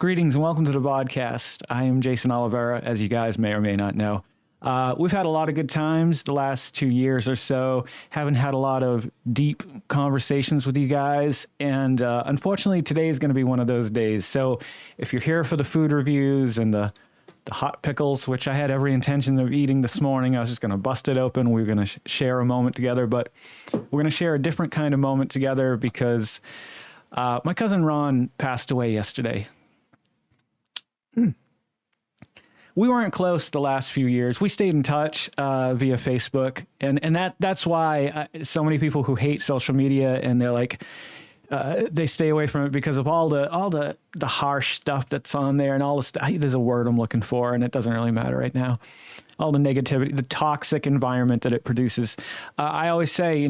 Greetings and welcome to the Vodkast. I am Jason Oliveira, as you guys may or may not know. We've had a lot of good times the last 2 years or so. Haven't had a lot of deep conversations with you guys. And unfortunately, today is going to be one of those days. So if you're here for the food reviews and the hot pickles, which I had every intention of eating this morning, I was just going to bust it open. We were going to share a moment together. But we're going to share a different kind of moment together because my cousin Ron passed away yesterday. We weren't close the last few years. We stayed in touch via Facebook, and that's why so many people who hate social media and they're like they stay away from it because of all the harsh stuff that's on there and all the stuff. There's a word I'm looking for, and it doesn't really matter right now. All the negativity, the toxic environment that it produces. I always say,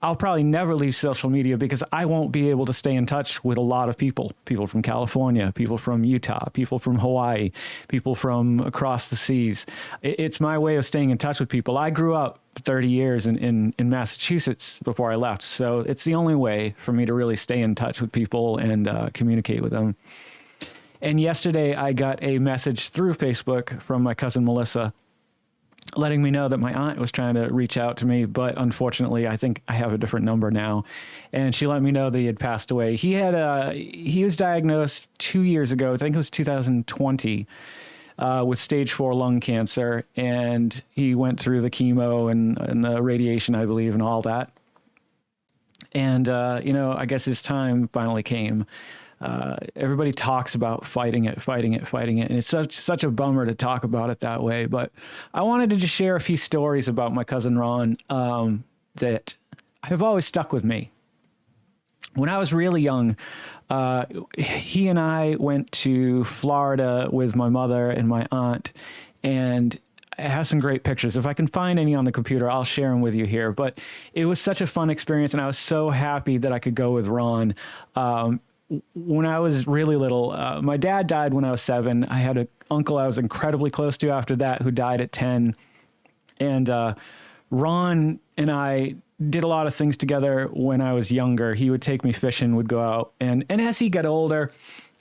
I'll probably never leave social media because I won't be able to stay in touch with a lot of people from California, people from Utah, people from Hawaii, people from across the seas. It's my way of staying in touch with people. I grew up 30 years in Massachusetts before I left. So it's the only way for me to really stay in touch with people and communicate with them. And yesterday I got a message through Facebook from my cousin Melissa, letting me know that my aunt was trying to reach out to me, but unfortunately, I think I have a different number now. And she let me know that he had passed away. He was diagnosed 2 years ago, I think it was 2020, with stage 4 lung cancer. And he went through the chemo and the radiation, I believe, and all that. And, I guess his time finally came. Everybody talks about fighting it. And it's such a bummer to talk about it that way. But I wanted to just share a few stories about my cousin Ron that have always stuck with me. When I was really young, he and I went to Florida with my mother and my aunt, and it has some great pictures. If I can find any on the computer, I'll share them with you here. But it was such a fun experience, and I was so happy that I could go with Ron. When I was really little, my dad died when I was 7. I had an uncle I was incredibly close to after that who died at 10. And Ron and I did a lot of things together when I was younger. He would take me fishing, would go out. And as he got older,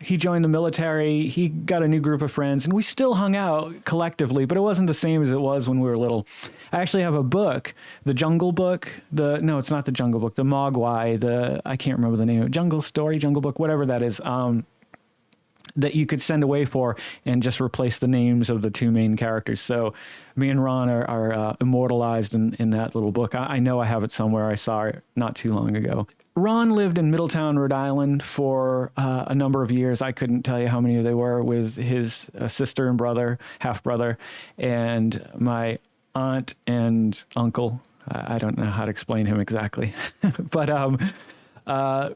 he joined the military. He got a new group of friends, and we still hung out collectively, but it wasn't the same as it was when we were little. I actually have a book, the Jungle Book. No, it's not the Jungle Book, the Mogwai, I can't remember the name, Jungle Story, Jungle Book, whatever that is, that you could send away for and just replace the names of the two main characters. So me and Ron are immortalized in that little book. I know I have it somewhere. I saw it not too long ago. Ron lived in Middletown, Rhode Island for a number of years. I couldn't tell you how many they were, with his sister and brother, half-brother, and my aunt and uncle. I don't know how to explain him exactly. But I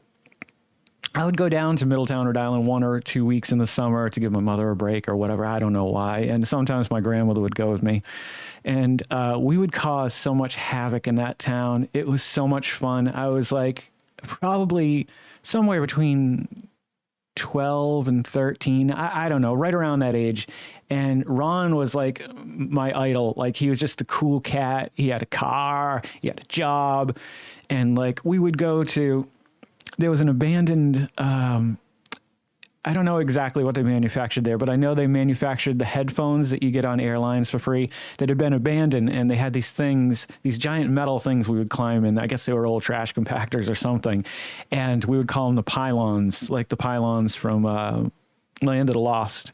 would go down to Middletown, Rhode Island 1 or 2 weeks in the summer to give my mother a break or whatever. I don't know why. And sometimes my grandmother would go with me. And we would cause so much havoc in that town. It was so much fun. I was like probably somewhere between 12 and 13. I don't know, right around that age. And Ron was like my idol. Like, he was just a cool cat. He had a car, he had a job. And like, we would go to, there was an abandoned, I don't know exactly what they manufactured there, but I know they manufactured the headphones that you get on airlines for free that had been abandoned. And they had these things, these giant metal things we would climb in. I guess they were old trash compactors or something. And we would call them the pylons, like the pylons from Land of the Lost.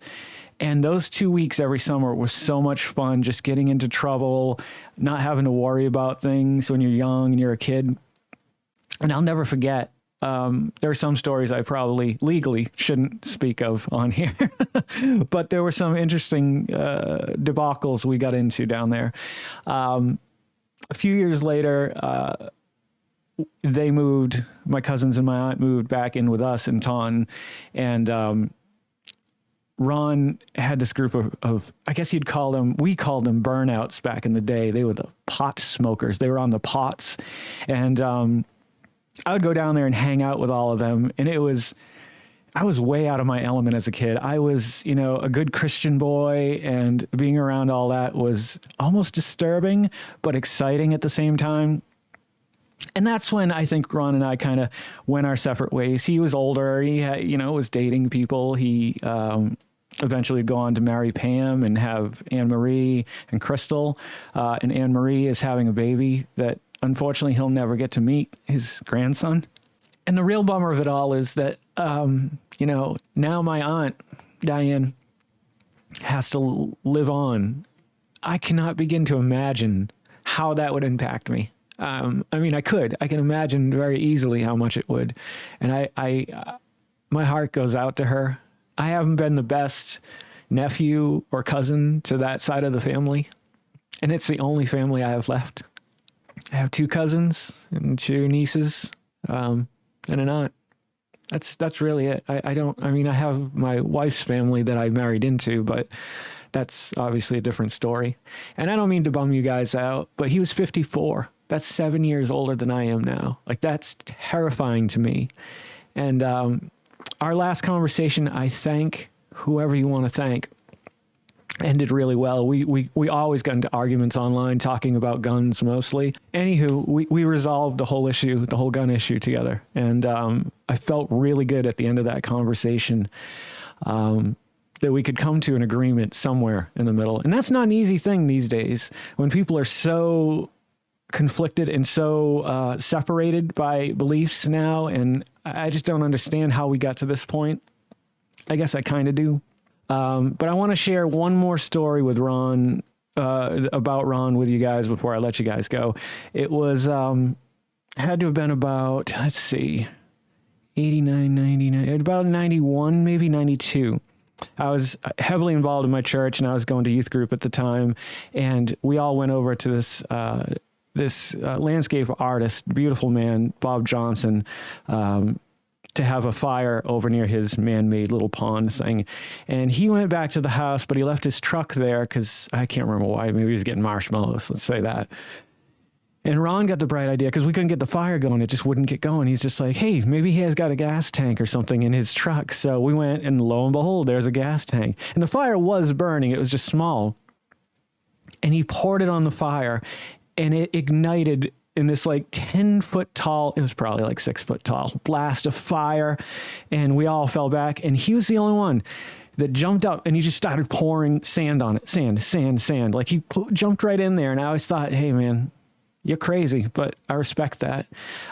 And those 2 weeks every summer was so much fun, just getting into trouble, not having to worry about things when you're young and you're a kid. And I'll never forget, there are some stories I probably legally shouldn't speak of on here, but there were some interesting debacles we got into down there. A few years later, they moved, my cousins and my aunt moved back in with us in Taunton, and Ron had this group of, I guess we called them burnouts back in the day. They were the pot smokers. They were on the pots, and I would go down there and hang out with all of them. And I was way out of my element as a kid. I was, a good Christian boy, and being around all that was almost disturbing, but exciting at the same time. And that's when I think Ron and I kind of went our separate ways. He was older. He had, was dating people. He eventually would go on to marry Pam and have Anne Marie and Crystal. And Anne Marie is having a baby that unfortunately he'll never get to meet, his grandson. And the real bummer of it all is that, now my aunt, Diane, has to live on. I cannot begin to imagine how that would impact me. I can imagine very easily how much it would. And my heart goes out to her. I haven't been the best nephew or cousin to that side of the family. And it's the only family I have left. I have 2 cousins and 2 nieces, and an aunt. That's really it. I have my wife's family that I married into, but that's obviously a different story. And I don't mean to bum you guys out, but he was 54. That's 7 years older than I am now. Like, that's terrifying to me. And our last conversation, I thank whoever you want to thank, ended really well. We always got into arguments online talking about guns mostly. Anywho, we resolved the whole issue, the whole gun issue together. And I felt really good at the end of that conversation that we could come to an agreement somewhere in the middle. And that's not an easy thing these days when people are so conflicted and so separated by beliefs now. And I just don't understand how we got to this point. I guess I kind of do. But I want to share one more story with Ron, about Ron with you guys before I let you guys go. It was, had to have been about, 89, 99, about 91, maybe 92. I was heavily involved in my church and I was going to youth group at the time. And we all went over to this landscape artist, beautiful man, Bob Johnson, to have a fire over near his man-made little pond thing. And he went back to the house, but he left his truck there because I can't remember why. Maybe he was getting marshmallows, let's say that. And Ron got the bright idea because we couldn't get the fire going. It just wouldn't get going. He's just like, hey, maybe he has got a gas tank or something in his truck. So we went and lo and behold, there's a gas tank. And the fire was burning. It was just small. And he poured it on the fire and it ignited in this like 10-foot tall, it was probably like 6-foot tall blast of fire. And we all fell back. And he was the only one that jumped up and he just started pouring sand on it. Sand. Like he jumped right in there. And I always thought, hey, man, you're crazy, but I respect that.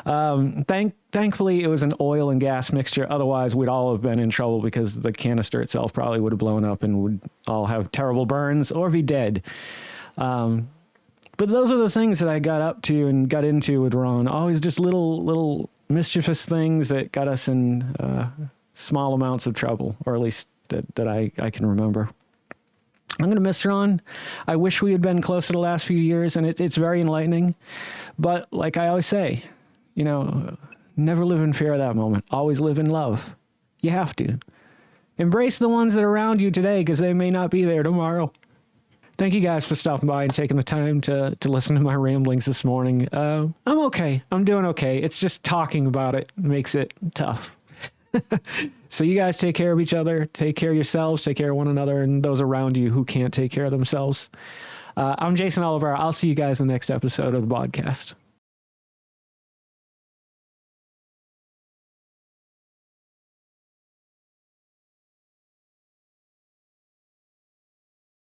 Thankfully, it was an oil and gas mixture. Otherwise, we'd all have been in trouble because the canister itself probably would have blown up and would all have terrible burns or be dead. But those are the things that I got up to and got into with Ron. Always just little mischievous things that got us in small amounts of trouble, or at least that I can remember. I'm going to miss Ron. I wish we had been closer the last few years, and it's very enlightening. But like I always say, never live in fear of that moment. Always live in love. You have to. Embrace the ones that are around you today because they may not be there tomorrow. Thank you guys for stopping by and taking the time to listen to my ramblings this morning. I'm okay. I'm doing okay. It's just talking about it makes it tough. So you guys take care of each other, take care of yourselves, take care of one another and those around you who can't take care of themselves. I'm Jason Oliver. I'll see you guys in the next episode of the podcast.